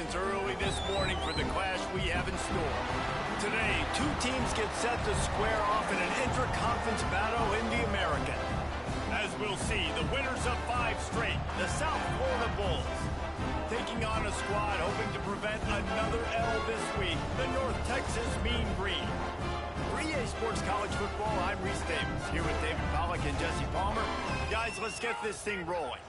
opponents early this morning for the clash we have in store. Today, two teams get set to square off in an intra-conference battle in the American. As we'll see, the winners of 5 straight, the South Florida Bulls, taking on a squad hoping to prevent another L this week, the North Texas Mean Green. For EA Sports College Football, I'm Reese Davis, here with David Pollack and Jesse Palmer. Guys, let's get this thing rolling.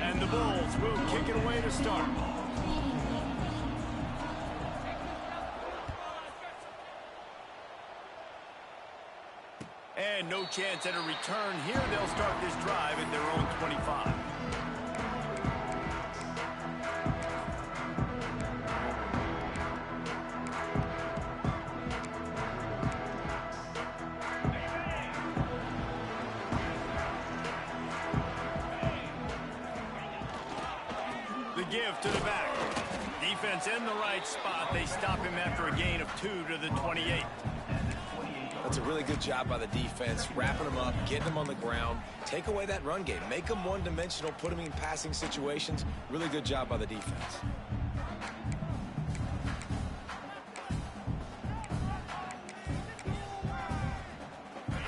And the Bulls will kick it away to start. And no chance at a return here. They'll start this drive at their own 25. The give to the back. Defense in the right spot. They stop him after a gain of 2 to the 28. That's a really good job by the defense, wrapping them up, getting them on the ground, take away that run game, make them one-dimensional, put them in passing situations. Really good job by the defense.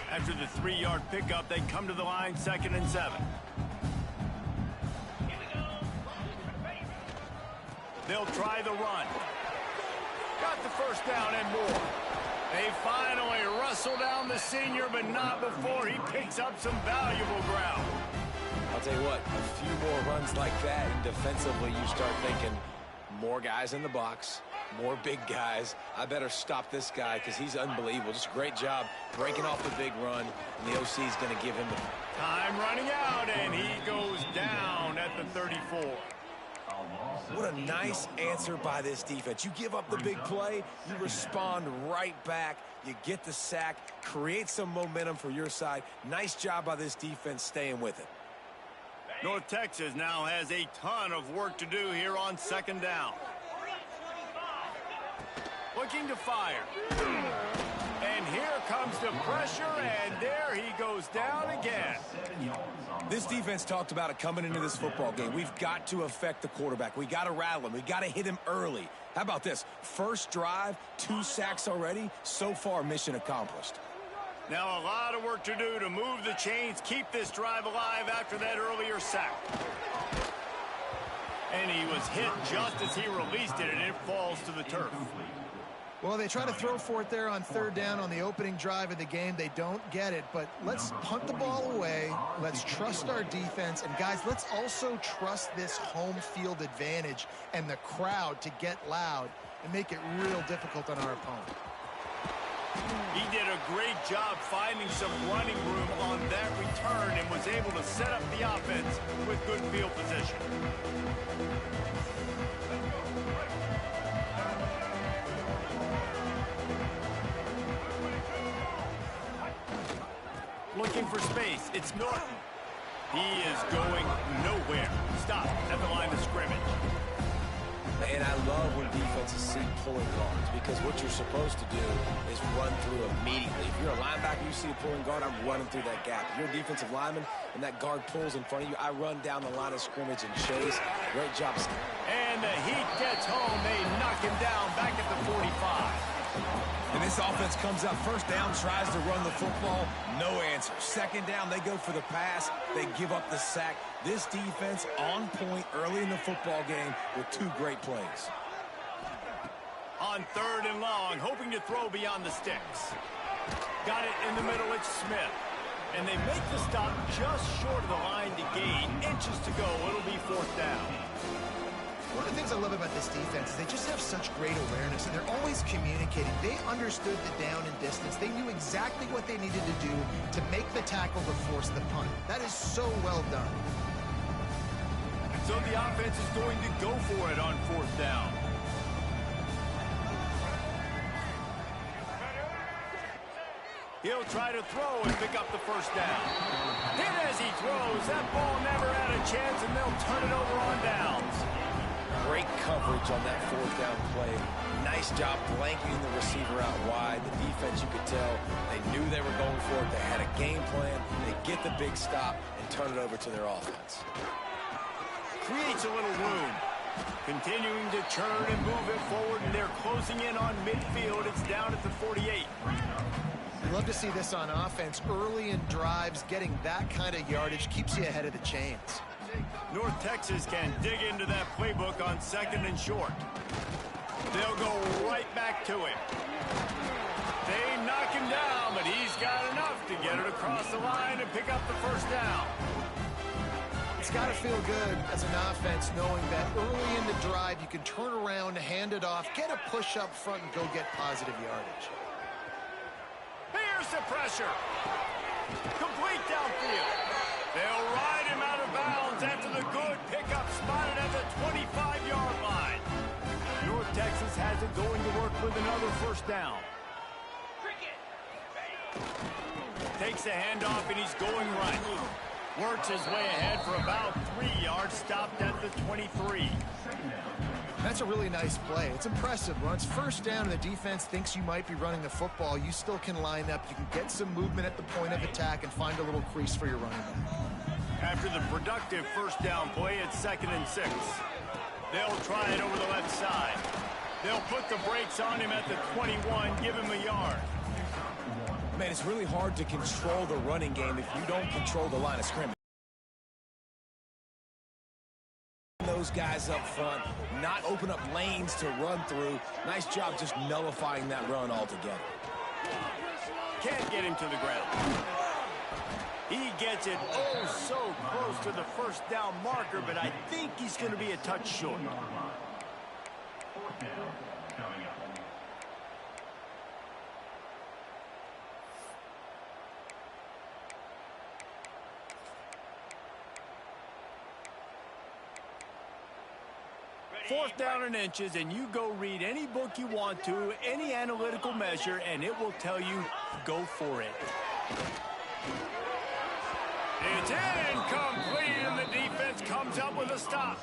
After the 3-yard pickup, they come to the line, 2nd and 7. They'll try the run. Got the first down and more. They finally wrestle down the senior, but not before he picks up some valuable ground. I'll tell you what, a few more runs like that, and defensively you start thinking, more guys in the box, more big guys. I better stop this guy because he's unbelievable. Just a great job breaking off the big run, and the OC is going to give him the... Time running out, and he goes down at the 34. What a nice answer by this defense. You give up the big play, you respond right back, you get the sack, create some momentum for your side. Nice job by this defense staying with it. North Texas now has a ton of work to do here on 2nd down. Looking to fire. And here comes the pressure, and there he goes down again. This defense talked about it coming into this football game. We've got to affect the quarterback. We got to rattle him. We got to hit him early. How about this? First drive, 2 sacks already. So far, mission accomplished. Now a lot of work to do to move the chains, keep this drive alive after that earlier sack. And he was hit just as he released it, and it falls to the turf. Well, they try to throw for it there on 3rd down on the opening drive of the game. They don't get it, but let's punt the ball away. Let's trust our defense. And, guys, let's also trust this home field advantage and the crowd to get loud and make it real difficult on our opponent. He did a great job finding some running room on that return and was able to set up the offense with good field position. Looking for space. It's Norton. He is going nowhere. Stop at the line of scrimmage. And I love when defenses see pulling guards, because what you're supposed to do is run through immediately. If you're a linebacker, you see a pulling guard, I'm running through that gap. If you're a defensive lineman and that guard pulls in front of you, I run down the line of scrimmage and chase. Great job. And the heat gets home. They knock him down back at the 45. And this offense comes up 1st down, tries to run the football, no answer. 2nd down, they go for the pass, they give up the sack. This defense on point early in the football game with 2 great plays. On 3rd and long, hoping to throw beyond the sticks. Got it in the middle, it's Smith. And they make the stop just short of the line to gain. Inches to go, it'll be 4th down. One of the things I love about this defense is they just have such great awareness, and they're always communicating. They understood the down and distance. They knew exactly what they needed to do to make the tackle to force the punt. That is so well done. And so the offense is going to go for it on 4th down. He'll try to throw and pick up the 1st down. Hit as he throws. That ball never had a chance, and they'll turn it over on downs. Great coverage on that fourth down play. Nice job blanketing the receiver out wide. The defense, you could tell, they knew they were going for it. They had a game plan. They get the big stop and turn it over to their offense. Creates a little room. Continuing to churn and move it forward, and they're closing in on midfield. It's down at the 48. You love to see this on offense. Early in drives, getting that kind of yardage keeps you ahead of the chains. North Texas can dig into that playbook on 2nd and short. They'll go right back to him. They knock him down, but he's got enough to get it across the line and pick up the first down. It's got to feel good as an offense knowing that early in the drive you can turn around, hand it off, get a push up front, and go get positive yardage. Here's the pressure. Complete downfield. They'll ride him out of bounds after the good pickup spotted at the 25-yard line. North Texas has it going to work with another first down. Takes the handoff, and he's going right. Works his way ahead for about 3 yards, stopped at the 23. That's a really nice play. It's impressive. When it's first down and the defense thinks you might be running the football, you still can line up. You can get some movement at the point of attack and find a little crease for your running back. After the productive first down play, it's 2nd and 6. They'll try it over the left side. They'll put the brakes on him at the 21, give him a yard. Man, it's really hard to control the running game if you don't control the line of scrimmage. Those guys up front, not open up lanes to run through. Nice job just nullifying that run altogether. Can't get him to the ground. He gets it oh so close to the first down marker, but I think he's going to be a touch short. Fourth down and inches, and you go read any book you want to, any analytical measure, and it will tell you, go for it. It's incomplete, and the defense comes up with a stop.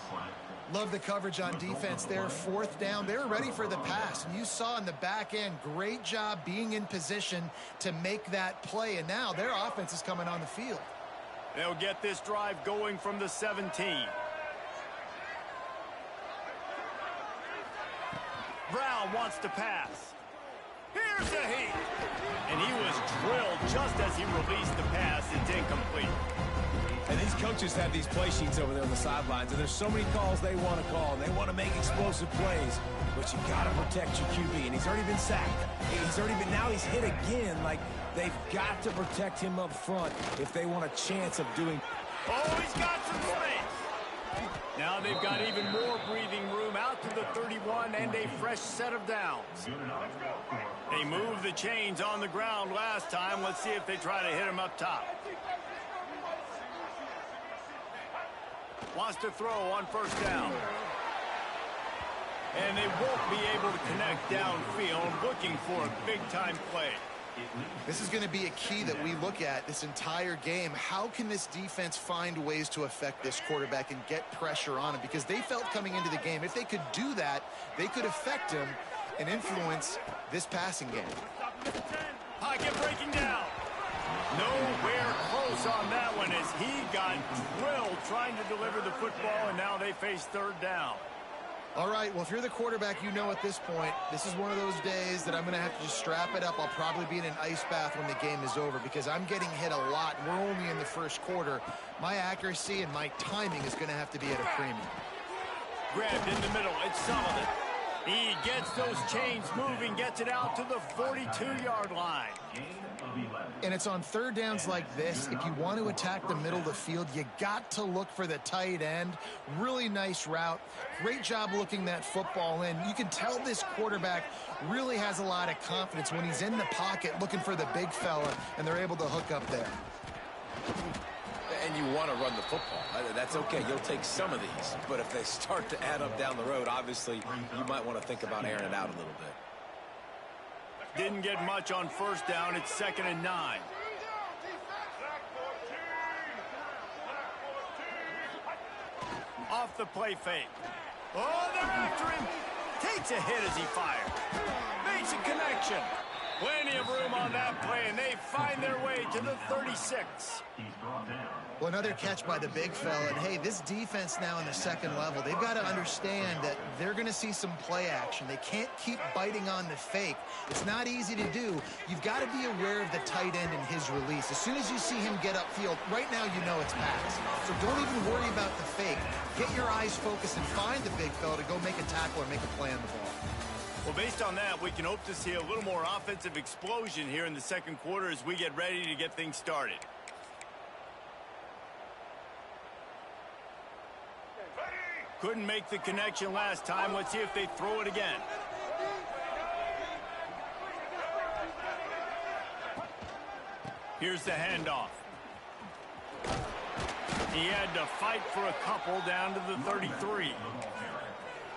Love the coverage on defense there. Fourth down, they're ready for the pass. And you saw in the back end, great job being in position to make that play. And now their offense is coming on the field. They'll get this drive going from the 17. Brown wants to pass. Here's the heat. And he was drilled just as he released the pass. It's incomplete. And these coaches have these play sheets over there on the sidelines, and there's so many calls they want to call. They want to make explosive plays, but you got to protect your QB, and he's already been sacked. Now he's hit again. Like, they've got to protect him up front if they want a chance of doing. Oh, he's got some space. Now they've got even more breathing room out to the 31 and a fresh set of downs. They moved the chains on the ground last time. Let's see if they try to hit him up top. Wants to throw on first down. And they won't be able to connect downfield, looking for a big-time play. This is going to be a key that we look at this entire game. How can this defense find ways to affect this quarterback and get pressure on him? Because they felt coming into the game, if they could do that, they could affect him and influence this passing game. Pocket breaking down. Nowhere close on that one as he got drilled trying to deliver the football, and now they face third down. All right, well, if you're the quarterback, you know at this point, this is one of those days that I'm going to have to just strap it up. I'll probably be in an ice bath when the game is over because I'm getting hit a lot, and we're only in the first quarter. My accuracy and my timing is going to have to be at a premium. Grabbed in the middle. It's Sullivan. He gets those chains moving, gets it out to the 42-yard line. And it's on third downs like this. If you want to attack the middle of the field, you got to look for the tight end. Really nice route. Great job looking that football in. You can tell this quarterback really has a lot of confidence when he's in the pocket looking for the big fella, and they're able to hook up there. And you want to run the football. That's okay. You'll take some of these. But if they start to add up down the road, obviously, you might want to think about airing it out a little bit. Didn't get much on first down. It's 2nd and 9. Off the play fake. Oh, they're after him. Takes a hit as he fired. Makes a connection. Plenty of room on that play, and they find their way to the 36. Well, another catch by the big fella. And, hey, this defense now in the second level, they've got to understand that they're going to see some play action. They can't keep biting on the fake. It's not easy to do. You've got to be aware of the tight end and his release. As soon as you see him get upfield, right now you know it's pass. So don't even worry about the fake. Get your eyes focused and find the big fella to go make a tackle or make a play on the ball. Well, based on that, we can hope to see a little more offensive explosion here in the second quarter as we get ready to get things started. Couldn't make the connection last time. Let's see if they throw it again. Here's the handoff. He had to fight for a couple down to the 33.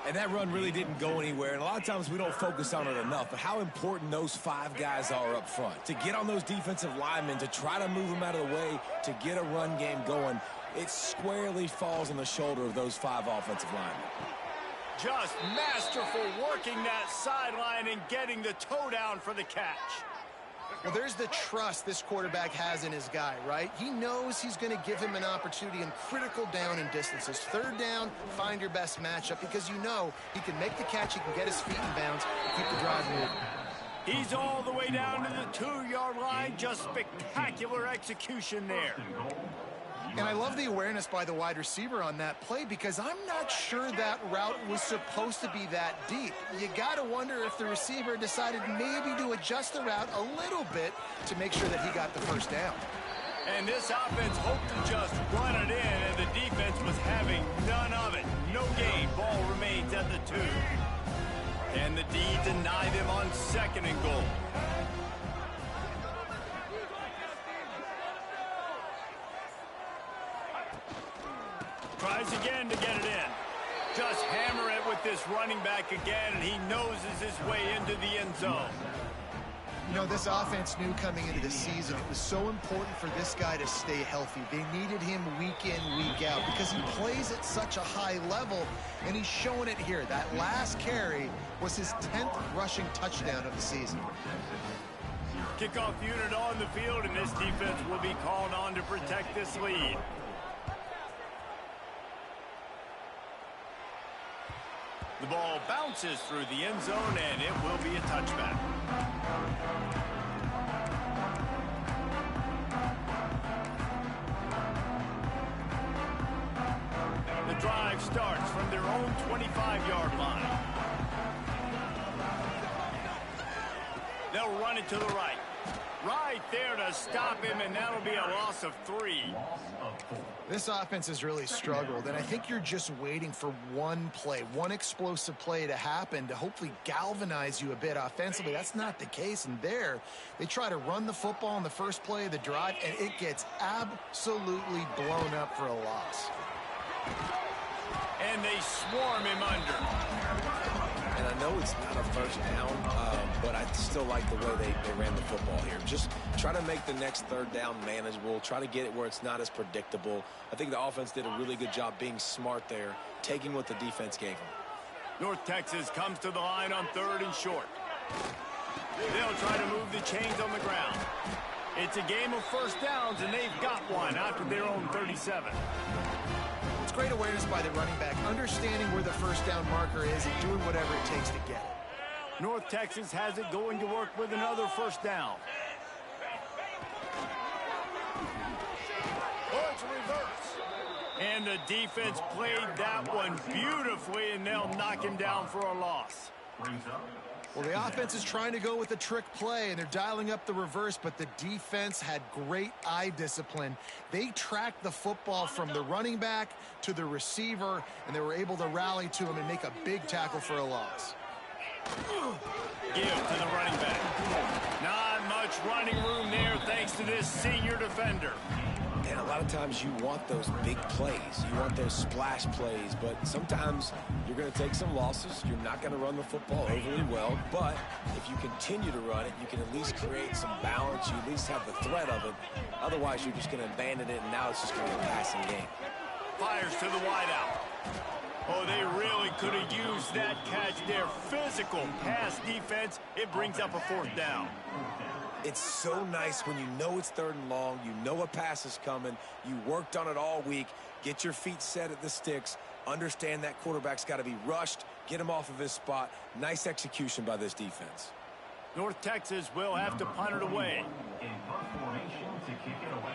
And that run really didn't go anywhere. And a lot of times we don't focus on it enough, but how important those 5 guys are up front. To get on those defensive linemen, to try to move them out of the way, to get a run game going, it squarely falls on the shoulder of those 5 offensive linemen. Just masterful working that sideline and getting the toe down for the catch. Well, there's the trust this quarterback has in his guy, right? He knows he's going to give him an opportunity in critical down and distances. Third down, find your best matchup because you know he can make the catch, he can get his feet in bounds, and keep the drive moving. He's all the way down to the 2-yard line. Just spectacular execution there. And I love the awareness by the wide receiver on that play because I'm not sure that route was supposed to be that deep. You got to wonder if the receiver decided maybe to adjust the route a little bit to make sure that he got the first down. And this offense hoped to just run it in, and the defense was having none of it. No gain. Ball remains at the 2. And the D deny them on 2nd and goal. Tries again to get it in. Just hammer it with this running back again, and he noses his way into the end zone. You know, this offense knew coming into the season it was so important for this guy to stay healthy. They needed him week in, week out because he plays at such a high level, and he's showing it here. That last carry was his 10th rushing touchdown of the season. Kickoff unit on the field, and this defense will be called on to protect this lead. The ball bounces through the end zone, and it will be a touchback. The drive starts from their own 25-yard line. They'll run it to the right. Right there to stop him, and that'll be a loss of 3. This offense has really struggled, and I think you're just waiting for one play, one explosive play to happen to hopefully galvanize you a bit offensively. That's not the case, and there they try to run the football in the first play of the drive, and it gets absolutely blown up for a loss. And they swarm him under. And I know it's not a first down, but I still like the way they ran the football here. Just try to make the next 3rd down manageable. Try to get it where it's not as predictable. I think the offense did a really good job being smart there, taking what the defense gave them. North Texas comes to the line on 3rd and short. They'll try to move the chains on the ground. It's a game of first downs, and they've got one out to their own 37. Great awareness by the running back, understanding where the first down marker is and doing whatever it takes to get it. North Texas has it going to work with another first down. Oh, it's a reverse. And the defense played that one beautifully, and they'll knock him down for a loss. Well, the offense is trying to go with a trick play, and they're dialing up the reverse, but the defense had great eye discipline. They tracked the football from the running back to the receiver, and they were able to rally to him and make a big tackle for a loss. Give to the running back. Not much running room there thanks to this senior defender. And a lot of times you want those big plays. You want those splash plays, but sometimes you're going to take some losses. You're not going to run the football overly well, but if you continue to run it, you can at least create some balance. You at least have the threat of it. Otherwise, you're just going to abandon it, and now it's just going to be a passing game. Fires to the wideout. Oh, they really could have used that catch there. Physical pass defense. It brings up a 4th down. It's so nice when you know it's 3rd and long, you know a pass is coming, you worked on it all week, get your feet set at the sticks, understand that quarterback's got to be rushed, get him off of his spot. Nice execution by this defense. North Texas will have to punt it away. In punt formation to kick it away.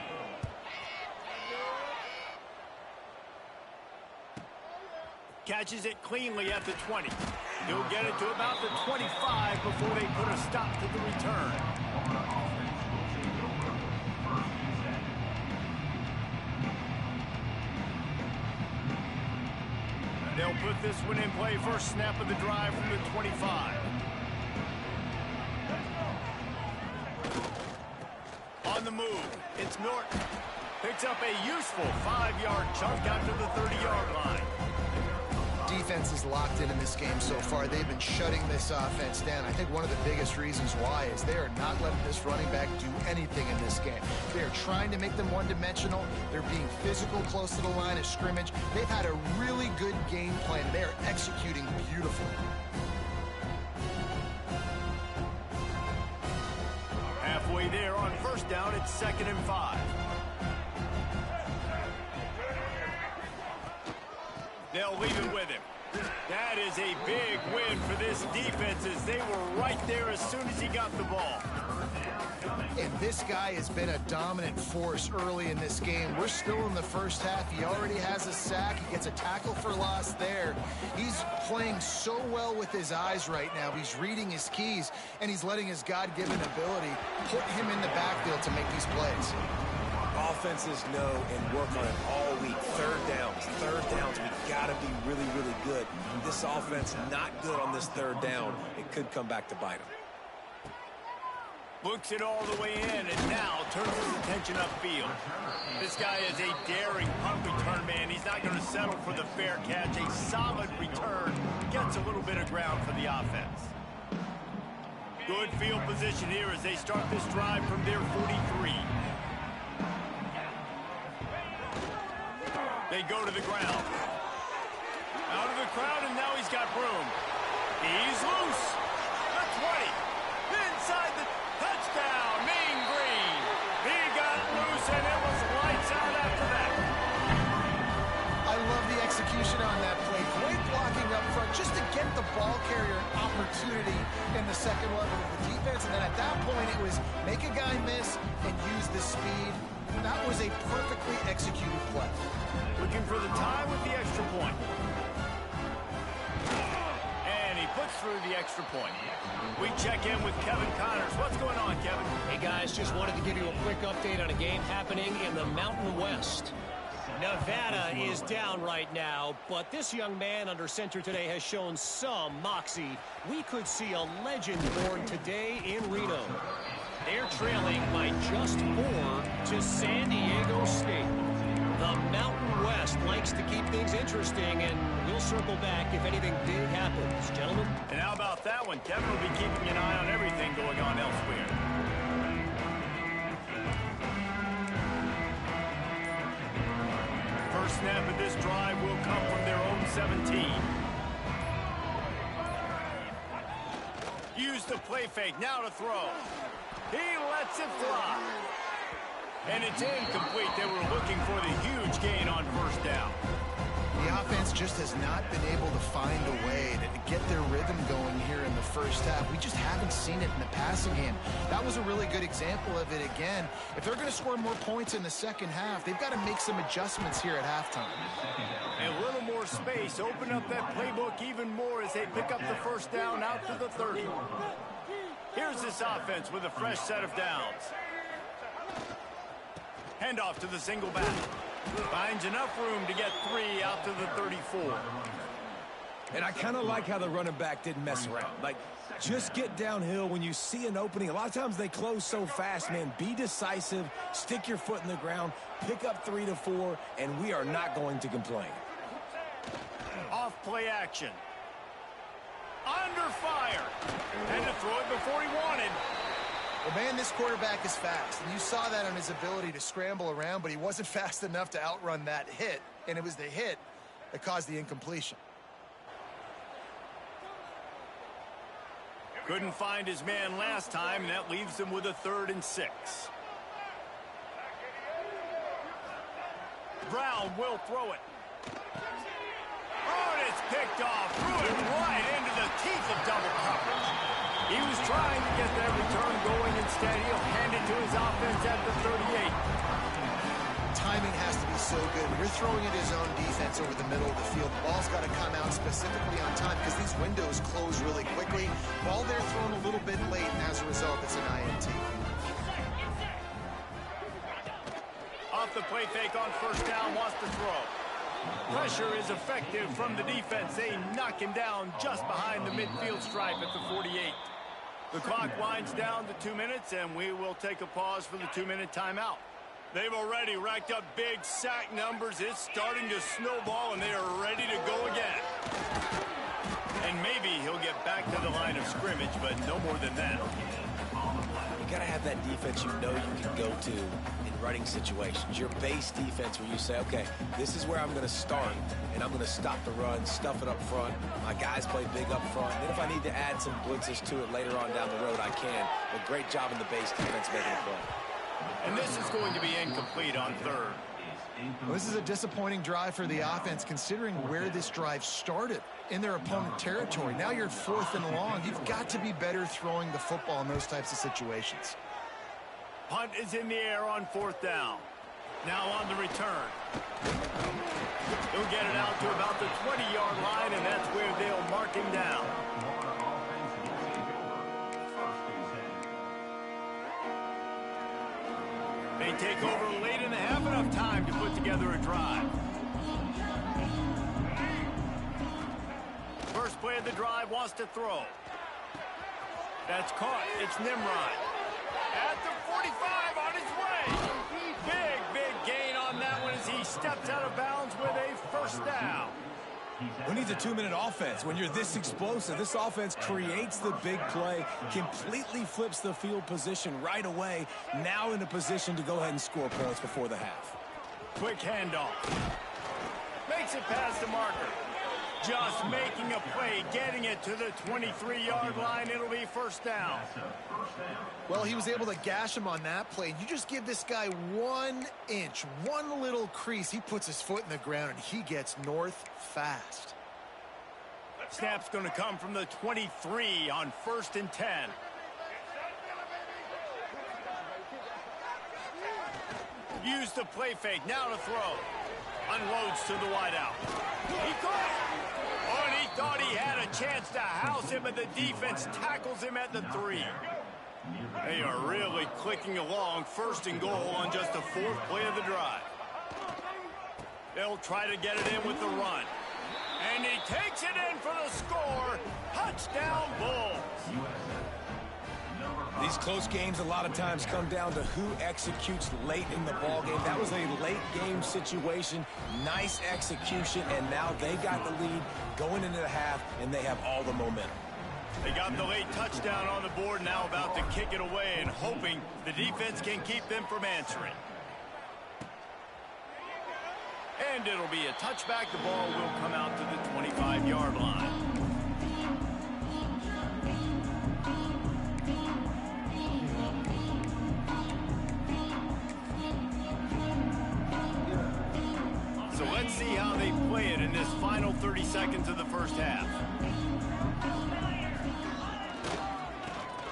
Catches it cleanly at the 20. He'll get it to about the 25 before they put a stop to the return. They'll put this one in play. First snap of the drive from the 25. On the move, it's Norton. Picks up a useful 5-yard chunk out to the 30-yard line. Defense is locked in this game so far. They've been shutting this offense down. I think one of the biggest reasons why is they are not letting this running back do anything in this game. They are trying to make them one-dimensional. They're being physical close to the line of scrimmage. They've had a really good game plan. They are executing beautifully. Halfway there on first down, it's 2nd and 5. They'll leave it with him. That is a big win for this defense as they were right there as soon as he got the ball. And this guy has been a dominant force early in this game. We're still in the first half. He already has a sack. He gets a tackle for loss there. He's playing so well with his eyes right now. He's reading his keys, and he's letting his God-given ability put him in the backfield to make these plays. Offenses know and work on it all week. 3rd downs. We got to be really, really good. This offense not good on this 3rd down. It could come back to bite them. Looks it all the way in and now turns his attention upfield. This guy is a daring punt return man. He's not going to settle for the fair catch. A solid return. Gets a little bit of ground for the offense. Good field position here as they start this drive from their 43. They go to the ground. Out of the crowd, and now he's got room. He's loose. The 20. Inside the touchdown. Mean Green. He got loose, and it was lights out after that. I love the execution on that play. Great blocking up front just to get the ball carrier an opportunity in the second level of the defense. And then at that point, it was make a guy miss and use the speed. That was a perfectly executed play. Looking for the tie with the extra point. And he puts through the extra point. We check in with Kevin Connors. What's going on, Kevin? Hey, guys, just wanted to give you a quick update on a game happening in the Mountain West. Nevada is down right now, but this young man under center today has shown some moxie. We could see a legend born today in Reno. They're trailing by just 4 to San Diego State. The Mountain West likes to keep things interesting, and we'll circle back if anything big happens. Gentlemen? And how about that one? Kevin will be keeping an eye on everything going on elsewhere. First snap of this drive will come from their own 17. Use the play fake. Now to throw. He lets it fly. And it's incomplete. They were looking for the huge gain on first down. The offense just has not been able to find a way to get their rhythm going here in the first half. We just haven't seen it in the passing game. That was a really good example of it again. If they're going to score more points in the second half, they've got to make some adjustments here at halftime. A little more space. Open up that playbook even more as they pick up the first down out to the 30. Here's this offense with a fresh set of downs. Handoff to the single back. Finds enough room to get 3 out to the 34. And I kind of like how the running back didn't mess around. Like, just get downhill when you see an opening. A lot of times they close so fast, man. Be decisive, stick your foot in the ground, pick up 3 to 4, and we are not going to complain. Off play action. Under fire. Had to throw it before he wanted. Well, man, this quarterback is fast, and you saw that on his ability to scramble around, but he wasn't fast enough to outrun that hit, and it was the hit that caused the incompletion. Couldn't find his man last time, and that leaves him with a 3rd and 6. Brown will throw it. Oh, and it's picked off. Threw it right into the teeth of double coverage. He was trying to get that return going. Instead, he'll hand it to his offense at the 38. Timing has to be so good. You're throwing at his own defense over the middle of the field. The ball's got to come out specifically on time because these windows close really quickly. Ball there thrown a little bit late, and as a result, it's an INT. Off the play fake on 1st down, wants to throw. Pressure is effective from the defense. They knock him down just behind the midfield stripe at the 48. The clock winds down to 2 minutes, and we will take a pause for the 2-minute timeout. They've already racked up big sack numbers. It's starting to snowball, and they are ready to go again. And maybe he'll get back to the line of scrimmage, but no more than that. You got to have that defense you know you can go to in running situations. Your base defense where you say, okay, this is where I'm going to start, and I'm going to stop the run, stuff it up front. My guys play big up front. Then if I need to add some blitzes to it later on down the road, I can. But great job in the base defense making a play. And this is going to be incomplete on 3rd. Well, this is a disappointing drive for the offense considering where this drive started in their opponent territory. Now you're 4th and long. You've got to be better throwing the football in those types of situations. Punt is in the air on 4th down. Now on the return. He'll get it out to about the 20-yard line, and that's where they'll mark him down. They take over late and have enough time to put together a drive. First play of the drive, wants to throw. That's caught. It's Nimrod. At the 45, on his way. Big gain on that one as he steps out of bounds with a 1st down. Who needs a 2-minute offense? When you're this explosive, this offense creates the big play, completely flips the field position right away, now in a position to go ahead and score points before the half. Quick handoff. Makes it past the marker. Just making a play, getting it to the 23-yard line. It'll be 1st down. Well, he was able to gash him on that play. You just give this guy 1 inch, one little crease. He puts his foot in the ground, and he gets north fast. Snap's going to come from the 23 on 1st and 10. Use the play fake. Now to throw. Unloads to the wideout. He caught it. Oh, and he thought he had a chance to house him, but the defense tackles him at the 3. They are really clicking along. 1st and goal on just the 4th play of the drive. They'll try to get it in with the run. And he takes it in for the score. Touchdown, Bulls. These close games a lot of times come down to who executes late in the ball game. That was a late game situation. Nice execution, and now they got the lead going into the half, and they have all the momentum. They got the late touchdown on the board, now about to kick it away and hoping the defense can keep them from answering. And it'll be a touchback. The ball will come out to the 25-yard line. So let's see how they play it in this final 30 seconds of the 1st half.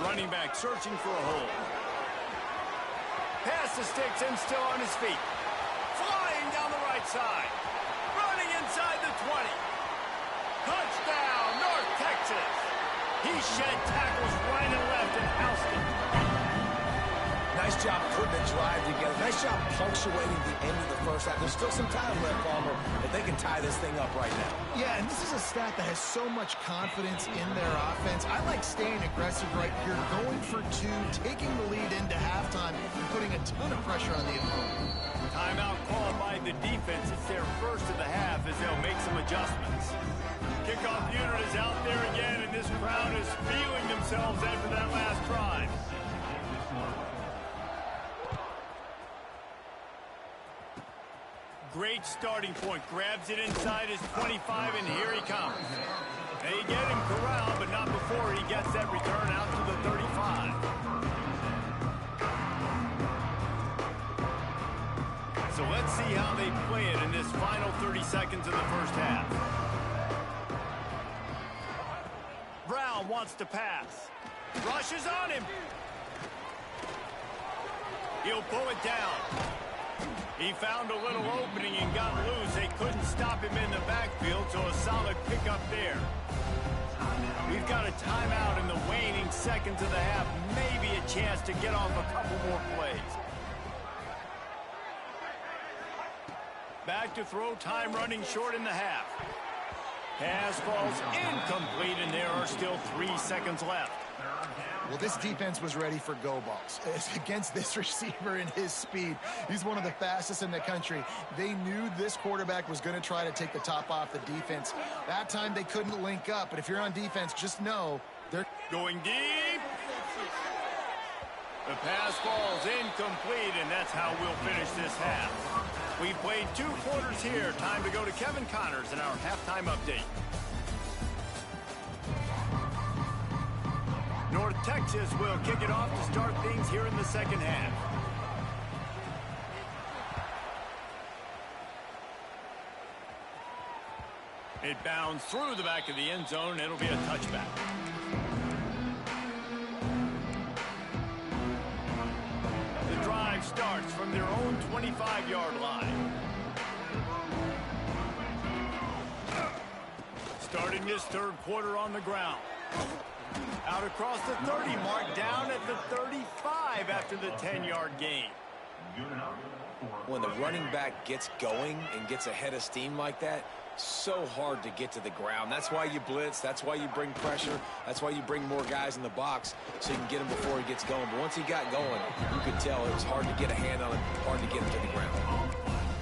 Running back searching for a hole. Pass the sticks and still on his feet. Flying down the right side. Running inside the 20. Touchdown, North Texas. He shed tackles right and left and housed it. Nice job putting the drive together. Nice job punctuating the end of the 1st half. There's still some time left, Palmer, but they can tie this thing up right now. Yeah, and this is a staff that has so much confidence in their offense. I like staying aggressive right here, going for 2, taking the lead into halftime, and putting a ton of pressure on the opponent. Timeout called by the defense. It's their 1st of the half as they'll make some adjustments. Kickoff unit is out there again, and this crowd is feeling themselves after that last drive. Great starting point. Grabs it inside his 25, and here he comes. They get him corralled, but not before he gets that return out to the 35. So let's see how they play it in this final 30 seconds of the first half. Brown wants to pass. Rushes on him. He'll pull it down. He found a little opening and got loose. They couldn't stop him in the backfield, so a solid pickup there. We've got a timeout in the waning seconds of the half. Maybe a chance to get off a couple more plays. Back to throw, time running short in the half. Pass falls incomplete, and there are still 3 seconds left. Well, this defense was ready for go balls. Against this receiver and his speed, he's one of the fastest in the country. They knew this quarterback was going to try to take the top off the defense. That time they couldn't link up, but if you're on defense, just know they're going deep. The pass falls incomplete, and that's how we'll finish this half. We've played 2 quarters here. Time to go to Kevin Connors in our halftime update. North Texas will kick it off to start things here in the second half. It bounds through the back of the end zone. It'll be a touchback. The drive starts from their own 25-yard line. Starting this third quarter on the ground. Out across the 30 mark, down at the 35 after the 10-yard gain. When the running back gets going and gets ahead of steam like that, so hard to get to the ground. That's why you blitz. That's why you bring pressure. That's why you bring more guys in the box so you can get him before he gets going. But once he got going, you could tell it was hard to get a hand on him, hard to get him to the ground.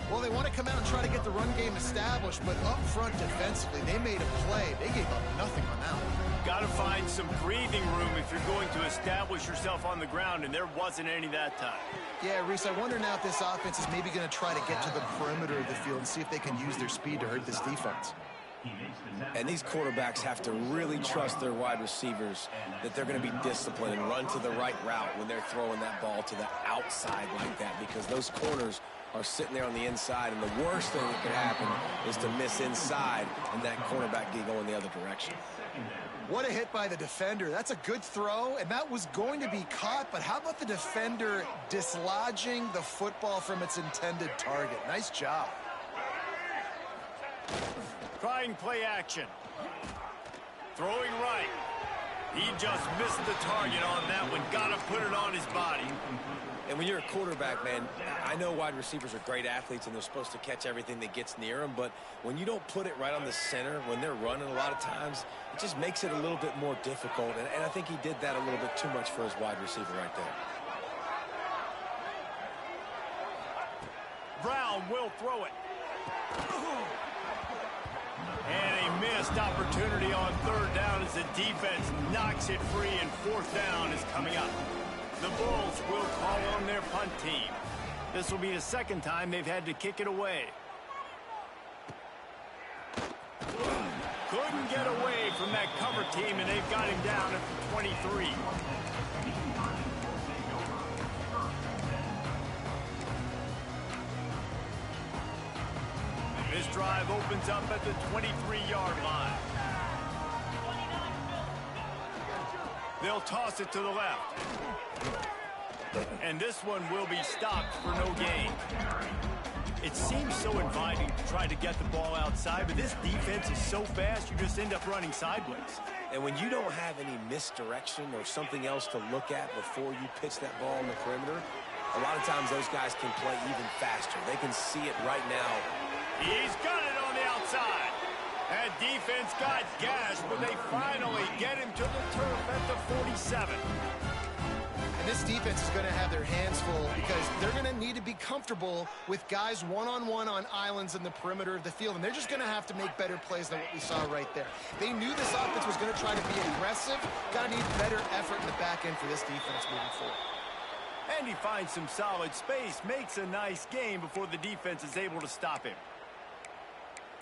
Well, they want to come out and try to get the run game established, but up front defensively, they made a play. They gave up nothing on that one. Got to find some breathing room if you're going to establish yourself on the ground, and there wasn't any that time. Yeah, Reese, I wonder now if this offense is maybe going to try to get to the perimeter of the field and see if they can use their speed to hurt this defense. And these quarterbacks have to really trust their wide receivers that they're going to be disciplined and run to the right route when they're throwing that ball to the outside like that, because those corners are sitting there on the inside, and the worst thing that could happen is to miss inside and that cornerback get going the other direction. What a hit by the defender. That's a good throw, and that was going to be caught, but how about the defender dislodging the football from its intended target? Nice job. Trying play action. Throwing right. He just missed the target on that one. Got to put it on his body. And when you're a quarterback, man, I know wide receivers are great athletes and they're supposed to catch everything that gets near them, but when you don't put it right on the center, when they're running a lot of times, it just makes it a little bit more difficult. And I think he did that a little bit too much for his wide receiver right there. Brown will throw it. And a missed opportunity on third down as the defense knocks it free, and fourth down is coming up. The Bulls will call on their punt team. This will be the second time they've had to kick it away. Couldn't get away from that cover team, and they've got him down at the 23. This drive opens up at the 23-yard line. They'll toss it to the left. And this one will be stopped for no gain. It seems so inviting to try to get the ball outside, but this defense is so fast, you just end up running sideways. And when you don't have any misdirection or something else to look at before you pitch that ball on the perimeter, a lot of times those guys can play even faster. They can see it right now. He's got it on the outside. That defense got gashed, but they finally get him to the turf at the 47. And this defense is going to have their hands full because they're going to need to be comfortable with guys one-on-one on islands in the perimeter of the field, and they're just going to have to make better plays than what we saw right there. They knew this offense was going to try to be aggressive. Got to need better effort in the back end for this defense moving forward. And he finds some solid space, makes a nice game before the defense is able to stop him.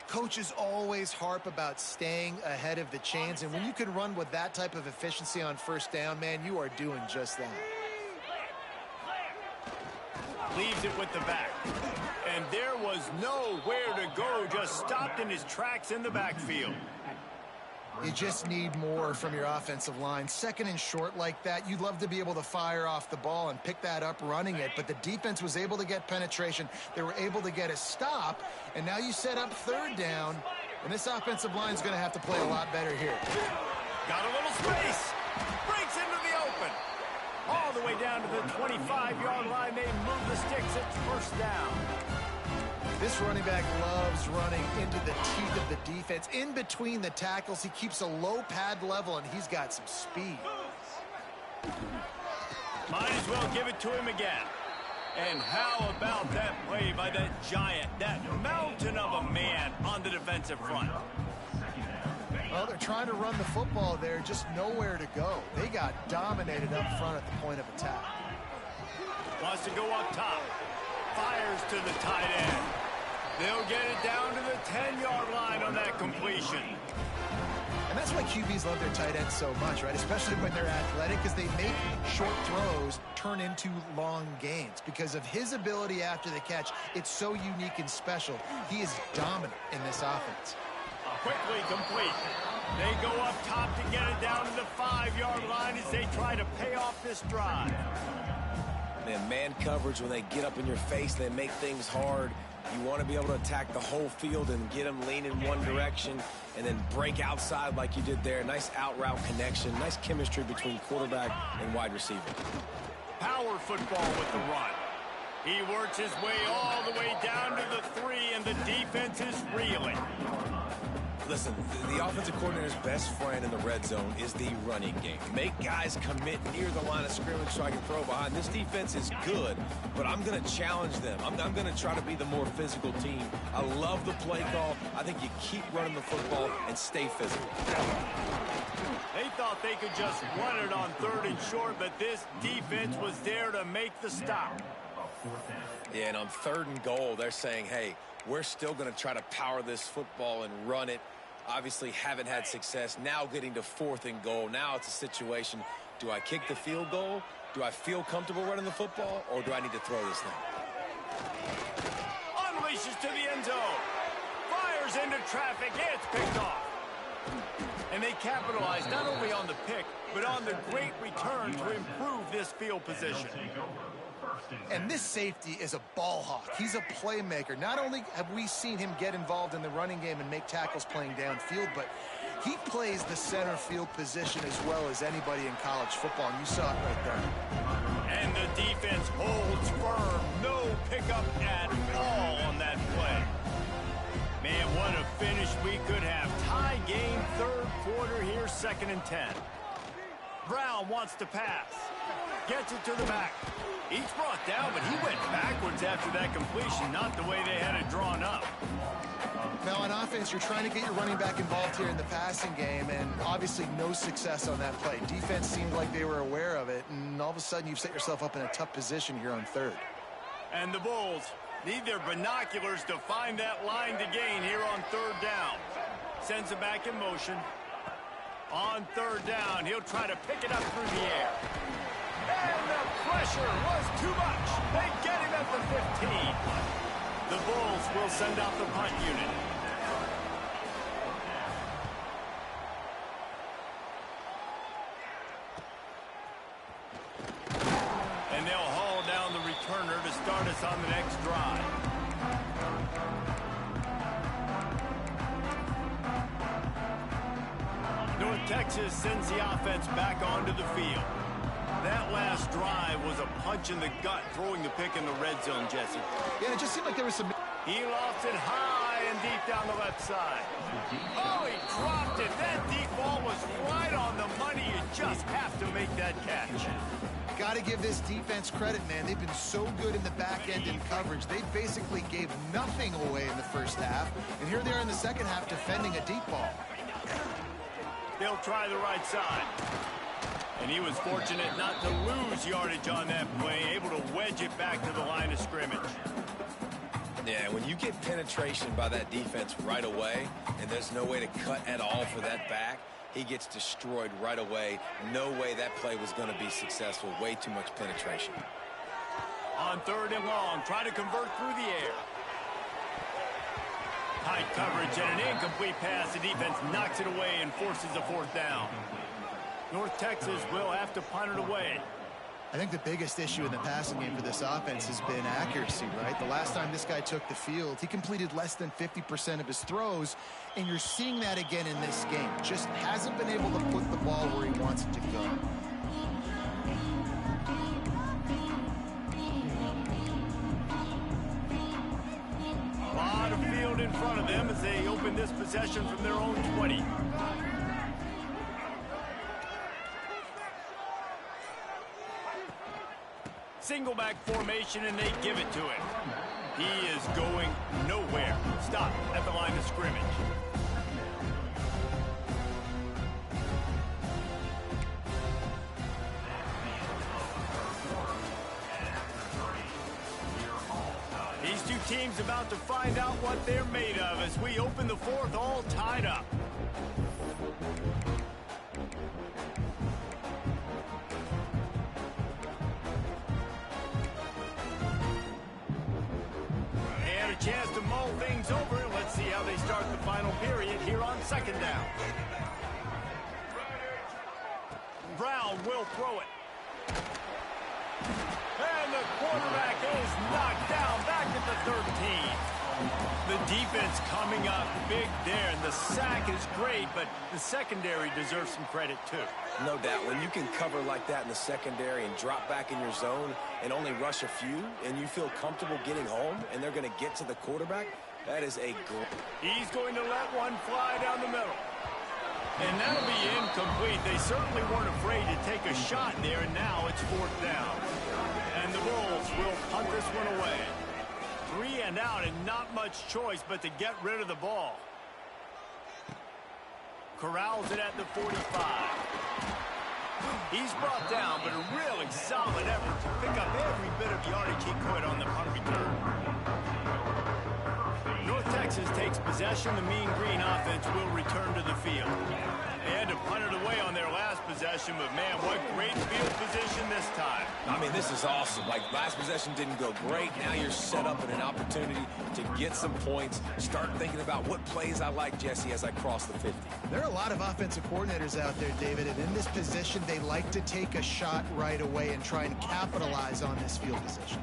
Coaches always harp about staying ahead of the chains, and when you can run with that type of efficiency on first down, man, you are doing just that. Leaves it with the back. And there was nowhere to go, just stopped in his tracks in the backfield. You just need more from your offensive line. Second and short like that, you'd love to be able to fire off the ball and pick that up running it, but the defense was able to get penetration. They were able to get a stop, and now you set up third down, and this offensive line is going to have to play a lot better here. Got a little space. Breaks into the open. All the way down to the 25-yard line. They move the sticks. It's first down. This running back loves running into the teeth of the defense. In between the tackles, he keeps a low pad level, and he's got some speed. Might as well give it to him again. And how about that play by that giant, that mountain of a man on the defensive front? Well, they're trying to run the football there, just nowhere to go. They got dominated up front at the point of attack. Wants to go up top. Fires to the tight end. They'll get it down to the 10-yard line on that completion. And that's why QBs love their tight ends so much, right? Especially when they're athletic, because they make short throws turn into long gains. Because of his ability after the catch, it's so unique and special. He is dominant in this offense. Quickly complete. They go up top to get it down to the 5-yard line as they try to pay off this drive. Man coverage, when they get up in your face, they make things hard. You want to be able to attack the whole field and get them lean in one direction and then break outside like you did there. Nice out route connection. Nice chemistry between quarterback and wide receiver. Power football with the run. He works his way all the way down to the 3, and the defense is reeling. Listen, the offensive coordinator's best friend in the red zone is the running game. Make guys commit near the line of scrimmage so I can throw behind. This defense is good, but I'm going to challenge them. I'm going to try to be the more physical team. I love the play call. I think you keep running the football and stay physical. They thought they could just run it on 3rd and short, but this defense was there to make the stop. Yeah, and on 3rd and goal, they're saying, hey, we're still going to try to power this football and run it. Obviously haven't had success. Now getting to 4th and goal. Now it's a situation, do I kick the field goal? Do I feel comfortable running the football? Or do I need to throw this thing? Unleashes to the end zone. Fires into traffic. It's picked off. And they capitalize not only on the pick, but on the great return to improve this field position. And this safety is a ball hawk. He's a playmaker. Not only have we seen him get involved in the running game and make tackles playing downfield, but he plays the center field position as well as anybody in college football, and you saw it right there. And the defense holds firm. No pickup at all on that play. Man, what a finish we could have. Tie game, 3rd quarter here, 2nd and 10. Brown wants to pass. Gets it to the back. He's brought down, but he went backwards after that completion, not the way they had it drawn up. Now, on offense, you're trying to get your running back involved here in the passing game, and obviously no success on that play. Defense seemed like they were aware of it, and all of a sudden you've set yourself up in a tough position here on 3rd. And the Bulls need their binoculars to find that line to gain here on 3rd down. Sends it back in motion. On 3rd down, he'll try to pick it up through the air. And the pressure was too much. They get him at the 15. The Bulls will send out the punt unit. And they'll haul down the returner to start us on the next drive. North Texas sends the offense back onto the field. That last drive was a punch in the gut, throwing the pick in the red zone, Jesse. Yeah, it just seemed like there was some... He lost it high and deep down the left side. Oh, he dropped it. That deep ball was right on the money. You just have to make that catch. Got to give this defense credit, man. They've been so good in the back end in coverage. They basically gave nothing away in the first half. And here they are in the second half defending a deep ball. They'll try the right side. And he was fortunate not to lose yardage on that play, able to wedge it back to the line of scrimmage. Yeah, when you get penetration by that defense right away, and there's no way to cut at all for that back, he gets destroyed right away. No way that play was going to be successful. Way too much penetration. On 3rd and long, try to convert through the air. Tight coverage and an incomplete pass. The defense knocks it away and forces a 4th down. North Texas will have to punt it away. I think the biggest issue in the passing game for this offense has been accuracy, right? The last time this guy took the field, he completed less than 50% of his throws, and you're seeing that again in this game. Just hasn't been able to put the ball where he wants it to go. A lot of field in front of them as they open this possession from their own 20. Single back formation, and they give it to him. He is going nowhere. Stop at the line of scrimmage. These two teams about to find out what they're made of as we open the 4th all tied up. Chance to mull things over. Let's see how they start the final period here on 2nd down. Brown will throw it. And the quarterback is knocked down back at the 13. The defense coming up big there, and the sack is great, but the secondary deserves some credit too. No doubt. When you can cover like that in the secondary and drop back in your zone and only rush a few, and you feel comfortable getting home, and they're going to get to the quarterback, that is a great. He's going to let one fly down the middle. And that'll be incomplete. They certainly weren't afraid to take a shot there, and now it's 4th down. And the Bulls will punt this one away. 3 and out, and not much choice but to get rid of the ball. Corrals it at the 45. He's brought down, but a really solid effort to pick up every bit of yardage he could on the punt return. North Texas takes possession. The Mean Green offense will return to the field. They had to punt it away on their last possession, but man, what great field position this time. I mean, this is awesome. Like, last possession didn't go great. Now you're set up in an opportunity to get some points. Start thinking about what plays I like, Jesse, as I cross the 50. There are a lot of offensive coordinators out there, David, and in this position, they like to take a shot right away and try and capitalize on this field position.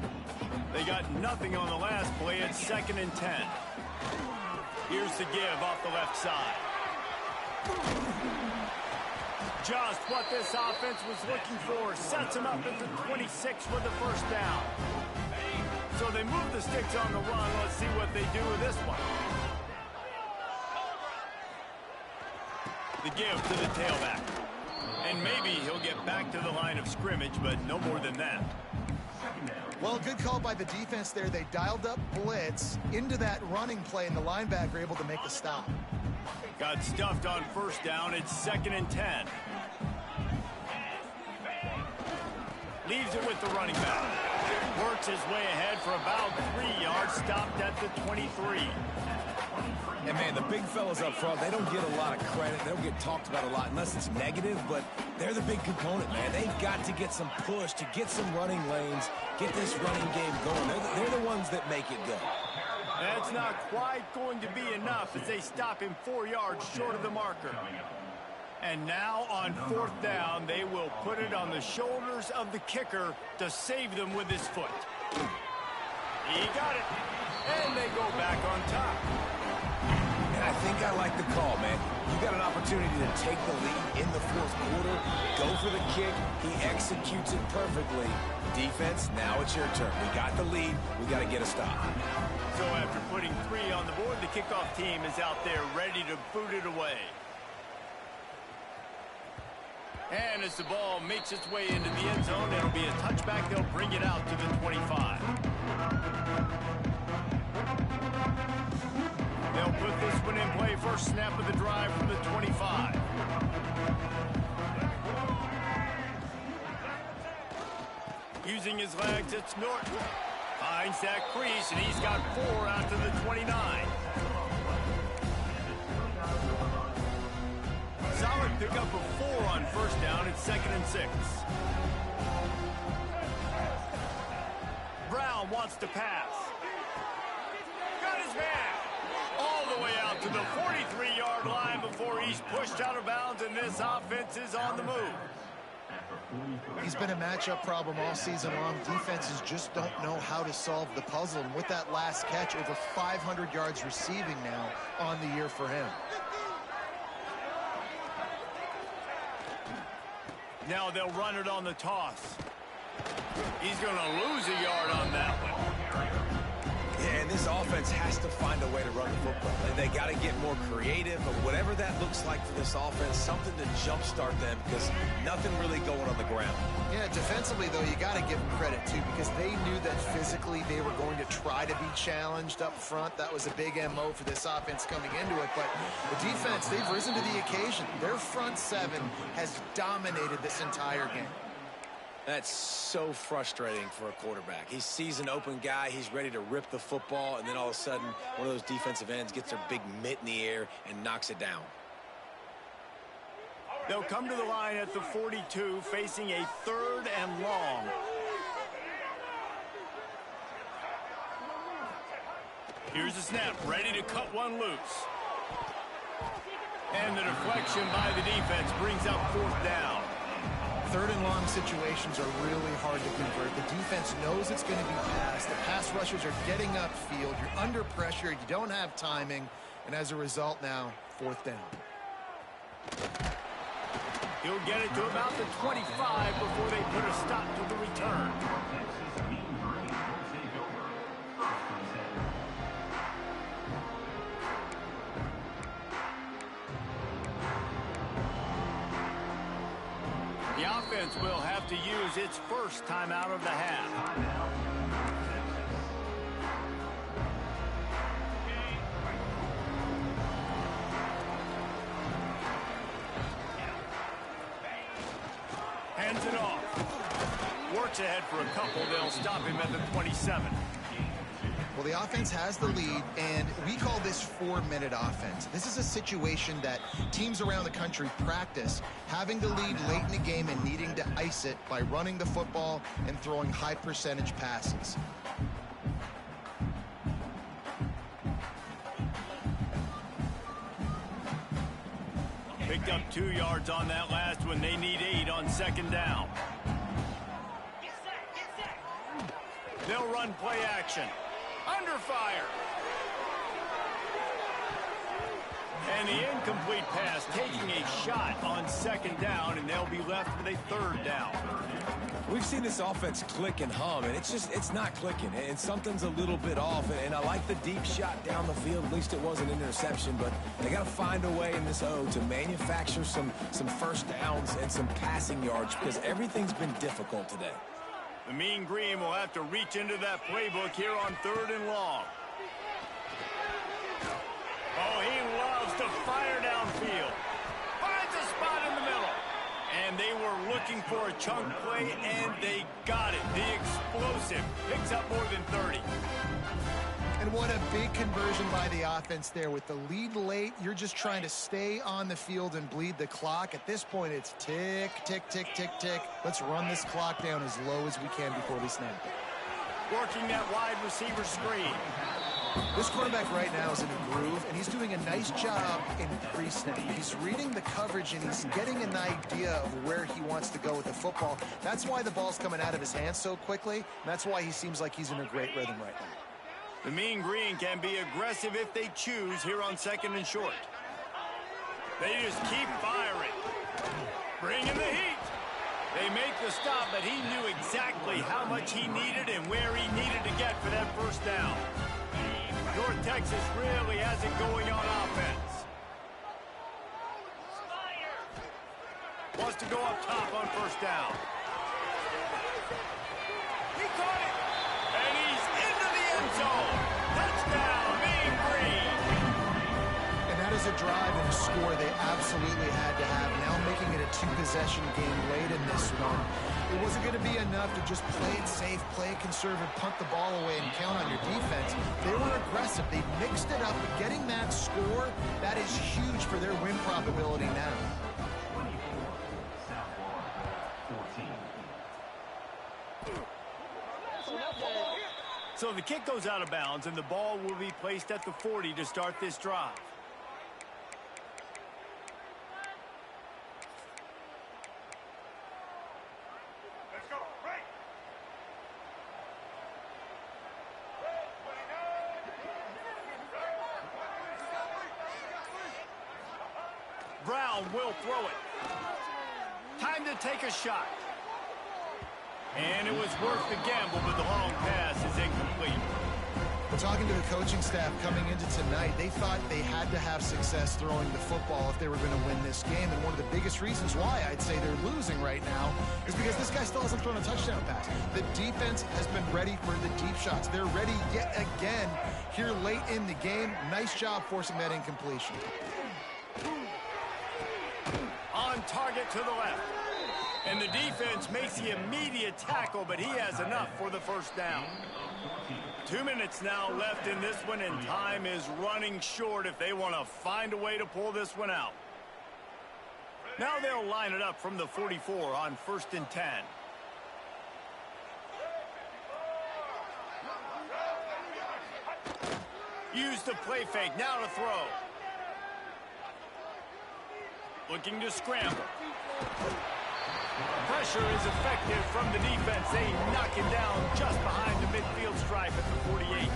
They got nothing on the last play. It's 2nd and 10. Here's the give off the left side. Just what this offense was looking for. Sets him up at the 26 with the 1st down. So they move the sticks on the run. Let's see what they do with this one. The give to the tailback. And maybe he'll get back to the line of scrimmage, but no more than that. Well, good call by the defense there. They dialed up blitz into that running play, and the linebacker able to make a stop. Got stuffed on 1st down. It's 2nd and 10. Leaves it with the running back. Works his way ahead for about 3 yards. Stopped at the 23. And, man, the big fellas up front, they don't get a lot of credit. They don't get talked about a lot unless it's negative, but they're the big component, man. They've got to get some push, to get some running lanes, get this running game going. They're the ones that make it go. That's not quite going to be enough as they stop him 4 yards short of the marker. And now on 4th down, they will put it on the shoulders of the kicker to save them with his foot. He got it. And they go back on top. And I think I like the call, man. You got an opportunity to take the lead in the 4th quarter, go for the kick. He executes it perfectly. Defense, now it's your turn. We got the lead. We got to get a stop. So after putting 3 on the board, the kickoff team is out there ready to boot it away. And as the ball makes its way into the end zone, it'll be a touchback. They'll bring it out to the 25. They'll put this one in play. First snap of the drive from the 25. Using his legs, it's Norton. Finds that crease, and he's got 4 out to the 29. Solid pickup of 4 on first down. It's 2nd and 6. Brown wants to pass. Got his man. All the way out to the 43-yard line before he's pushed out of bounds, and this offense is on the move. He's been a matchup problem all season long. Defenses just don't know how to solve the puzzle. And with that last catch, over 500 yards receiving now on the year for him. Now they'll run it on the toss. He's going to lose a yard on that one. Yeah, and this offense has to find a way to run the football. They got to get more creative, but whatever that looks like for this offense, something to jumpstart them because nothing really going on the ground. Yeah, defensively, though, you got to give them credit, too, because they knew that physically they were going to try to be challenged up front. That was a big MO for this offense coming into it. But the defense, they've risen to the occasion. Their front seven has dominated this entire game. That's so frustrating for a quarterback. He sees an open guy, he's ready to rip the football, and then all of a sudden, one of those defensive ends gets their big mitt in the air and knocks it down. They'll come to the line at the 42, facing a 3rd and long. Here's the snap, ready to cut one loose. And the deflection by the defense brings up 4th down. 3rd and long situations are really hard to convert. The defense knows it's going to be passed. The pass rushers are getting upfield. You're under pressure. You don't have timing. And as a result now, 4th down. He'll get it to about the 25 before they put a stop to the return. The offense will have to use its first timeout of the half. Hands it off. Works ahead for a couple. They'll stop him at the 27. Well, the offense has the lead, and we call this 4-minute offense. This is a situation that teams around the country practice, having the lead late in the game and needing to ice it by running the football and throwing high-percentage passes. Picked up 2 yards on that last one. They need 8 on 2nd down. They'll run play action. Under fire. And the incomplete pass taking a shot on 2nd down, and they'll be left with a 3rd down. We've seen this offense click and hum, and it's not clicking, and something's a little bit off. And I like the deep shot down the field. At least it wasn't an interception, but they got to find a way in this O to manufacture some first downs and some passing yards because everything's been difficult today. The Mean Green will have to reach into that playbook here on 3rd and long. Oh, he loves to fire downfield. Finds a spot in the middle. And they were looking for a chunk play, and they got it. The explosive picks up more than 30. And what a big conversion by the offense there. With the lead late, you're just trying to stay on the field and bleed the clock. At this point, it's tick, tick, tick, tick, tick. Let's run this clock down as low as we can before we snap it. Working that wide receiver screen. This quarterback right now is in a groove, and he's doing a nice job in pre-snap. He's reading the coverage, and he's getting an idea of where he wants to go with the football. That's why the ball's coming out of his hands so quickly, and that's why he seems like he's in a great rhythm right now. The Mean Green can be aggressive if they choose here on 2nd and short. They just keep firing. Bringing the heat. They make the stop, but he knew exactly how much he needed and where he needed to get for that 1st down. North Texas really has it going on offense. Wants to go up top on 1st down. He caught it. And he's into the end zone. Touchdown, Mean Green. And that is was a drive and a score they absolutely had to have. Now making it a two-possession game late in this one. It wasn't going to be enough to just play it safe, play it conservative, punt the ball away, and count on your defense. They were aggressive. They mixed it up. Getting that score, that is huge for their win probability now. So the kick goes out of bounds, and the ball will be placed at the 40 to start this drive. Let's go. Right. Brown will throw it. Time to take a shot. And it was worth the gamble, but the long pass is incomplete. Well, talking to the coaching staff coming into tonight, they thought they had to have success throwing the football if they were going to win this game. And one of the biggest reasons why I'd say they're losing right now is because this guy still hasn't thrown a touchdown pass. The defense has been ready for the deep shots. They're ready yet again here late in the game. Nice job forcing that incompletion. On target to the left. And the defense makes the immediate tackle, but he has enough for the first down. 2 minutes now left in this one, and time is running short if they want to find a way to pull this one out. Now they'll line it up from the 44 on 1st and 10. Use the play fake, now to throw. Looking to scramble. Pressure is effective from the defense. They knock it down just behind the midfield stripe at the 48.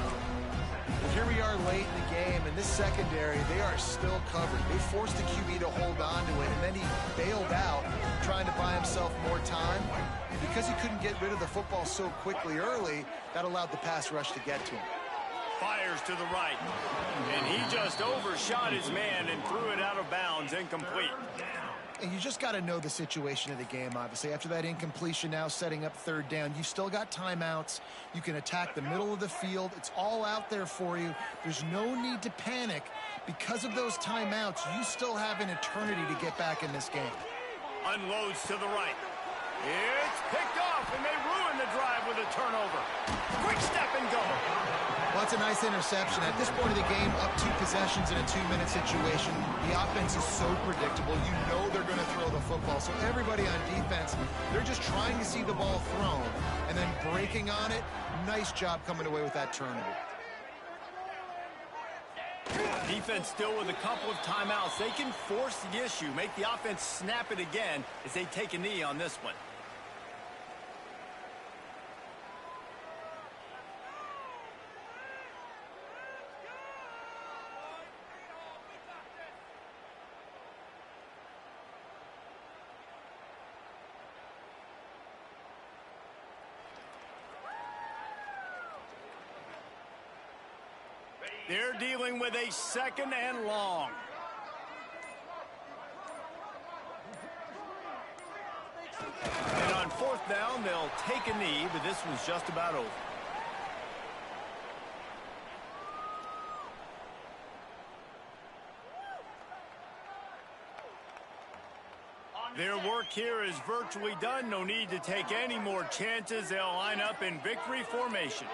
Here we are late in the game, and this secondary, they are still covered. They forced the QB to hold on to it, and then he bailed out, trying to buy himself more time. And because he couldn't get rid of the football so quickly early, that allowed the pass rush to get to him. Fires to the right. And he just overshot his man and threw it out of bounds, incomplete. And you just got to know the situation of the game, obviously. After that incompletion now setting up 3rd down, you've still got timeouts. You can attack the middle of the field. It's all out there for you. There's no need to panic. Because of those timeouts, you still have an eternity to get back in this game. Unloads to the right. It's picked off, and they ruin the drive with a turnover. Quick step and go. Well, that's a nice interception. At this point of the game, up 2 possessions in a 2-minute situation, the offense is so predictable. You know they're going to throw the football. So everybody on defense, they're just trying to see the ball thrown and then breaking on it. Nice job coming away with that turnover. Defense still with a couple of timeouts. They can force the issue, make the offense snap it again as they take a knee on this one. They're dealing with a 2nd and long. And on 4th down, they'll take a knee, but this one's just about over. Their work here is virtually done. No need to take any more chances. They'll line up in victory formation.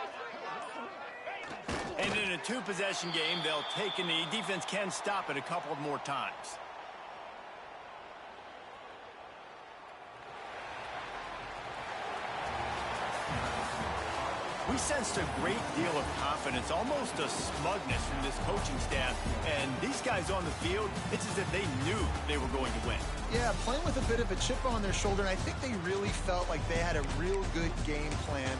And in a 2-possession game, they'll take a knee. Defense can stop it a couple more times. We sensed a great deal of confidence, almost a smugness from this coaching staff. And these guys on the field, it's as if they knew they were going to win. Yeah, playing with a bit of a chip on their shoulder, and I think they really felt like they had a real good game plan.